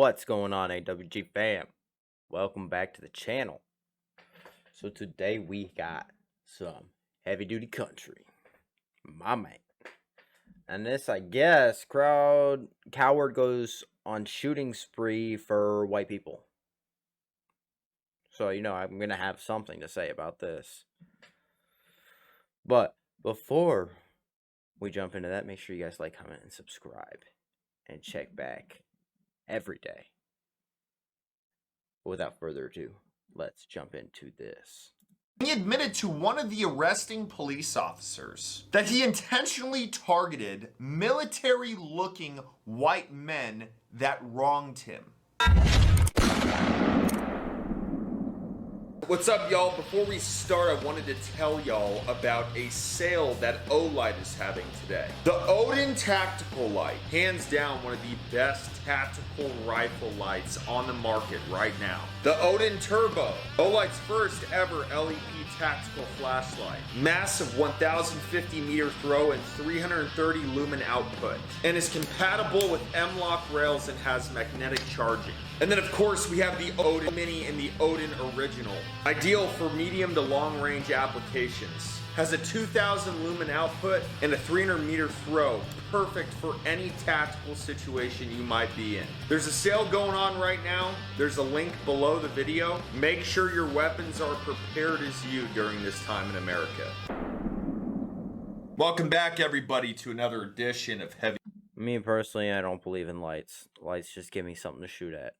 What's going on, AWGFAM? Welcome back to the channel. So today we got some heavy duty country, my man. And this, I guess, coward goes on shooting spree for white people. So, I'm gonna have something to say about this. But before we jump into that, make sure you guys like, comment, and subscribe. And check back every day. Without further ado, let's jump into this. He admitted to one of the arresting police officers that he intentionally targeted military-looking white men that wronged him. What's up, y'all? Before we start, I wanted to tell y'all about a sale that Olight is having today. The Odin Tactical Light, hands down one of the best tactical rifle lights on the market right now. The Odin Turbo, Olight's first ever LED tactical flashlight. Massive 1050 meter throw and 330 lumen output. And is compatible with M-LOK rails and has magnetic charging. And then of course we have the Odin Mini and the Odin Original. Ideal for medium to long range applications. Has a 2000 lumen output and a 300 meter throw. Perfect for any tactical situation you might be in. There's a sale going on right now. There's a link below the video. Make sure your weapons are prepared as you during this time in America. Welcome back, everybody, to another edition of Heavy Me personally, I don't believe in lights. Lights just give me something to shoot at.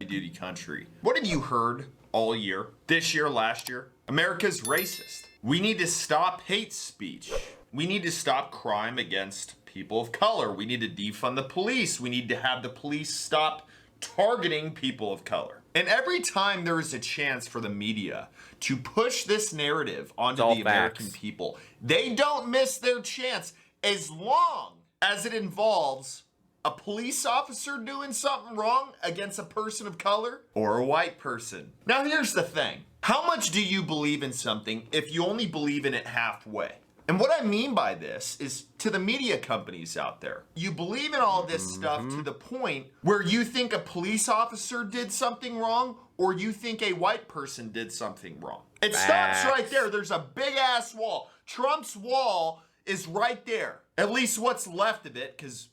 Duty country. What have you heard all year? This year, last year? America's racist. We need to stop hate speech. We need to stop crime against people of color. We need to defund the police. We need to have the police stop targeting people of color. And every time there is a chance for the media to push this narrative onto the American people, they don't miss their chance as long as it involves a police officer doing something wrong against a person of color or a white person. Now here's the thing. How much do you believe in something if you only believe in it halfway? And what I mean by this is to the media companies out there. You believe in all this stuff to the point where you think a police officer did something wrong or you think a white person did something wrong. It stops right there. There's a big ass wall. Trump's wall is right there. At least what's left of it, because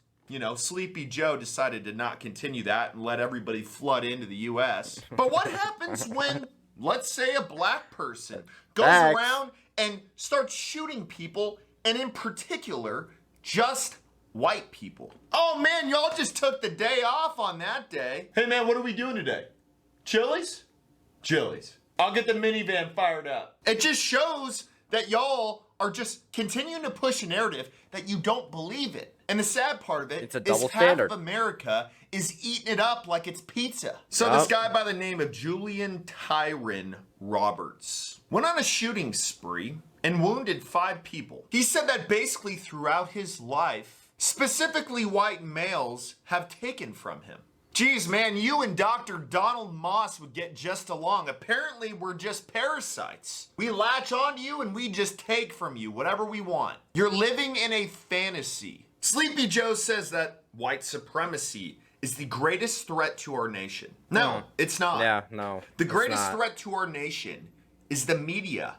Sleepy Joe decided to not continue that and let everybody flood into the U.S. But what happens when, let's say, a black person goes around and starts shooting people, and in particular, just white people? Oh man, y'all just took the day off on that day. Hey man, what are we doing today? Chili's? Chili's. I'll get the minivan fired up. It just shows that y'all are just continuing to push a narrative that you don't believe in. And the sad part of it is half of America is eating it up like it's pizza. So this guy by the name of Julian Tyron Roberts went on a shooting spree and wounded 5 people. He said that basically throughout his life, specifically white males have taken from him. Geez, man, you and Dr. Donald Moss would get just along. Apparently, we're just parasites. We latch onto you and we just take from you whatever we want. You're living in a fantasy. Sleepy Joe says that white supremacy is the greatest threat to our nation. No, it's not. Yeah, no. The greatest threat to our nation is the media,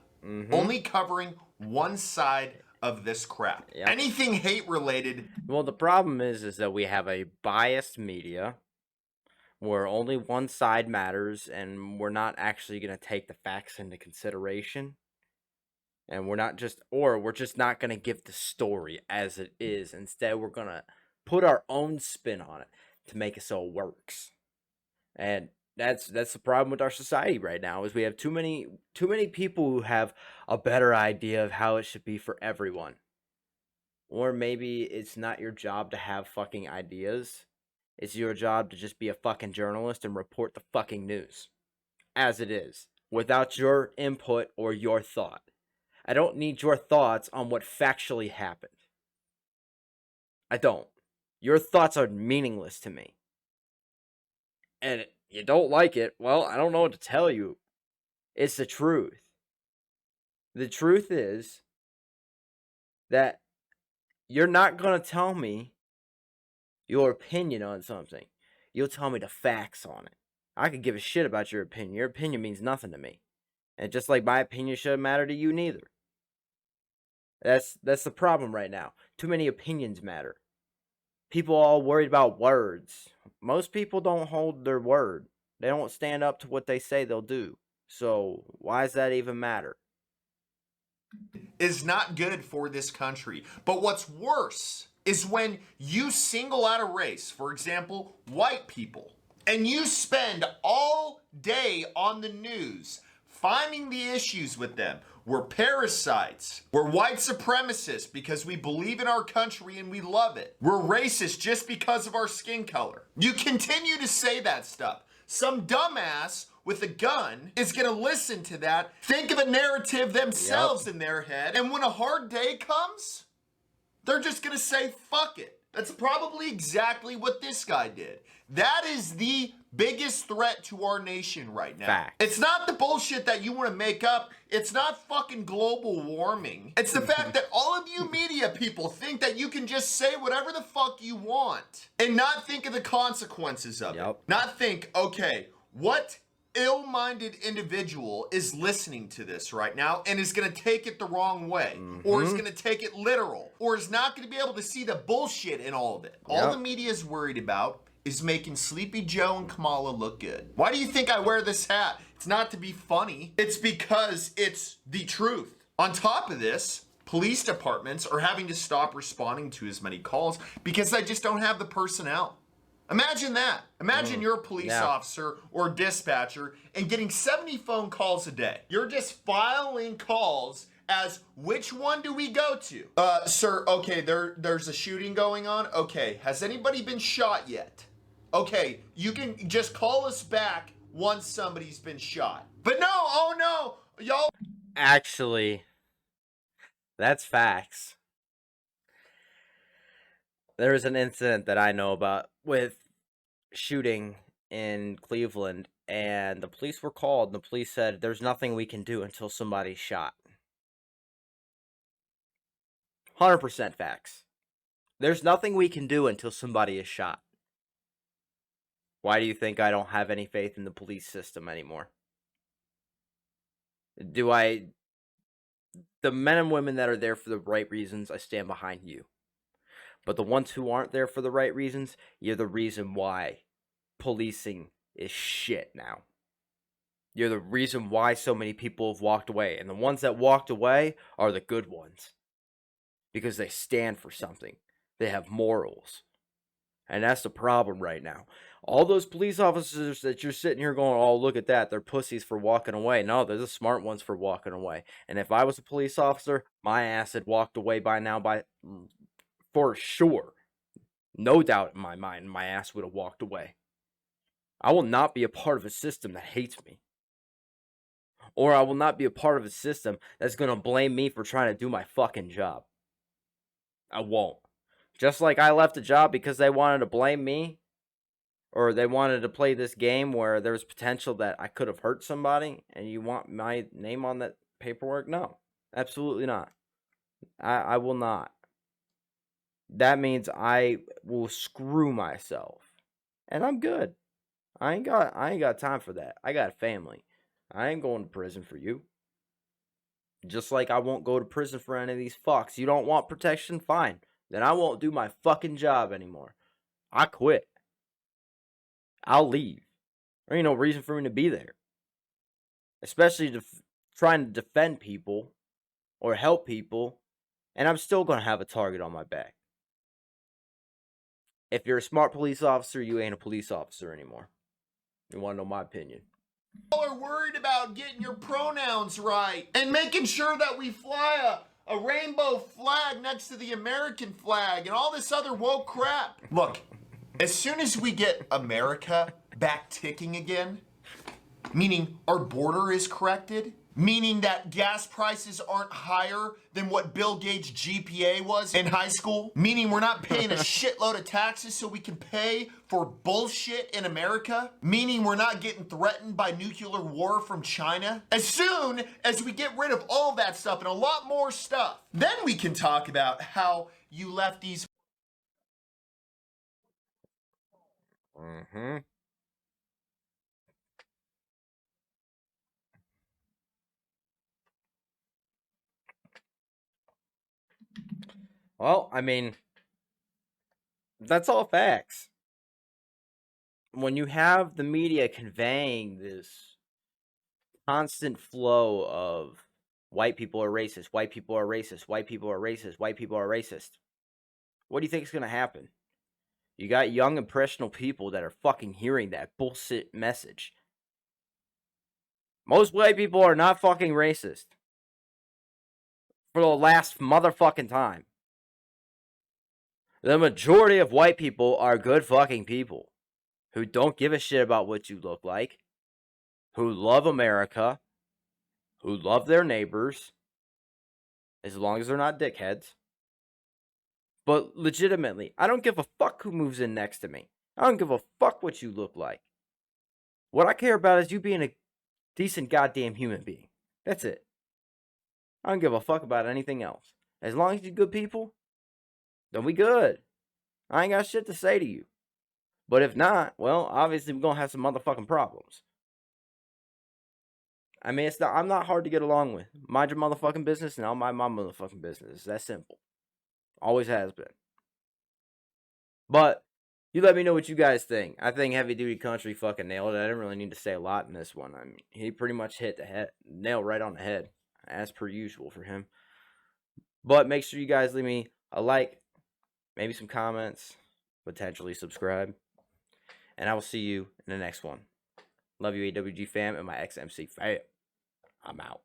only covering one side of this crap. Yep. Anything hate related. Well, the problem is that we have a biased media where only one side matters, and we're not actually going to take the facts into consideration. And we're just not going to give the story as it is. Instead, we're going to put our own spin on it to make it so it works. And that's the problem with our society right now, is we have too many people who have a better idea of how it should be for everyone. Or maybe it's not your job to have fucking ideas. It's your job to just be a fucking journalist and report the fucking news as it is, without your input or your thought. I don't need your thoughts on what factually happened. I don't. Your thoughts are meaningless to me. And you don't like it, well, I don't know what to tell you. It's the truth. The truth is that you're not going to tell me your opinion on something. you'll tell me the facts on it. I could give a shit about your opinion. Your opinion means nothing to me. And just like my opinion shouldn't matter to you neither. That's the problem right now. Too many opinions matter. People are all worried about words. Most people don't hold their word. They don't stand up to what they say they'll do. So why does that even matter? Is not good for this country. But what's worse is when you single out a race, for example, white people, and you spend all day on the news finding the issues with them. We're parasites. We're white supremacists because we believe in our country and we love it. We're racist just because of our skin color. You continue to say that stuff. Some dumbass with a gun is gonna listen to that, think of a narrative themselves in their head, and when a hard day comes, they're just gonna say, fuck it. That's probably exactly what this guy did. That is the biggest threat to our nation right now. Fact. It's not the bullshit that you want to make up. It's not fucking global warming. It's the fact that all of you media people think that you can just say whatever the fuck you want and not think of the consequences of it. Not think, okay, what ill-minded individual is listening to this right now and is going to take it the wrong way, or is going to take it literal, or is not going to be able to see the bullshit in all of it. All the media is worried about is making Sleepy Joe and Kamala look good. Why do you think I wear this hat? It's not to be funny. It's because it's the truth. On top of this, police departments are having to stop responding to as many calls because they just don't have the personnel. Imagine that. Imagine you're a police officer or dispatcher and getting 70 phone calls a day. You're just filing calls as, which one do we go to? Sir, okay, there's a shooting going on. Okay, has anybody been shot yet? Okay, you can just call us back once somebody's been shot. But no, oh no, y'all. Actually, that's facts. There was an incident that I know about with shooting in Cleveland, and the police were called, and the police said, there's nothing we can do until somebody's shot. 100% facts. There's nothing we can do until somebody is shot. Why do you think I don't have any faith in the police system anymore? The men and women that are there for the right reasons, I stand behind you. But the ones who aren't there for the right reasons, you're the reason why policing is shit now. You're the reason why so many people have walked away. And the ones that walked away are the good ones. Because they stand for something. They have morals. And that's the problem right now. All those police officers that you're sitting here going, oh, look at that, they're pussies for walking away. No, they're the smart ones for walking away. And if I was a police officer, my ass had walked away by now, for sure. No doubt in my mind, my ass would have walked away. I will not be a part of a system that hates me. Or I will not be a part of a system that's going to blame me for trying to do my fucking job. I won't. Just like I left a job because they wanted to blame me, or they wanted to play this game where there was potential that I could have hurt somebody, and you want my name on that paperwork? No, absolutely not. I will not. That means I will screw myself, and I'm good. I ain't got time for that. I got a family. I ain't going to prison for you. Just like I won't go to prison for any of these fucks. You don't want protection? Fine. Then I won't do my fucking job anymore. I quit. I'll leave. There ain't no reason for me to be there. Especially trying to defend people or help people, and I'm still going to have a target on my back. If you're a smart police officer, you ain't a police officer anymore. You want to know my opinion? Y'all are worried about getting your pronouns right and making sure that we fly a rainbow flag next to the American flag and all this other woke crap. Look, as soon as we get America back ticking again, meaning our border is corrected, meaning that gas prices aren't higher than what Bill Gates' GPA was in high school, meaning we're not paying a shitload of taxes so we can pay for bullshit in America, meaning we're not getting threatened by nuclear war from China. As soon as we get rid of all that stuff and a lot more stuff, then we can talk about how you lefties Mm-hmm. Well, I mean, that's all facts. When you have the media conveying this constant flow of white people are racist, white people are racist, white people are racist, white people are racist, what do you think is going to happen? You got young, impressionable people that are fucking hearing that bullshit message. Most white people are not fucking racist. For the last motherfucking time. The majority of white people are good fucking people who don't give a shit about what you look like, who love America, who love their neighbors, as long as they're not dickheads. But legitimately, I don't give a fuck who moves in next to me. I don't give a fuck what you look like. What I care about is you being a decent goddamn human being. That's it. I don't give a fuck about anything else. As long as you're good people, then we good. I ain't got shit to say to you. But if not, well, obviously we're gonna have some motherfucking problems. I mean, I'm not hard to get along with. Mind your motherfucking business, and I'll mind my motherfucking business. It's that simple. Always has been. But you let me know what you guys think. I think Heavy Duty Country fucking nailed it. I didn't really need to say a lot in this one. I mean, he pretty much hit the nail right on the head, as per usual for him. But make sure you guys leave me a like, maybe some comments, potentially subscribe, and I will see you in the next one. Love you, AWGFAM, and my XMCFAM. I'm out.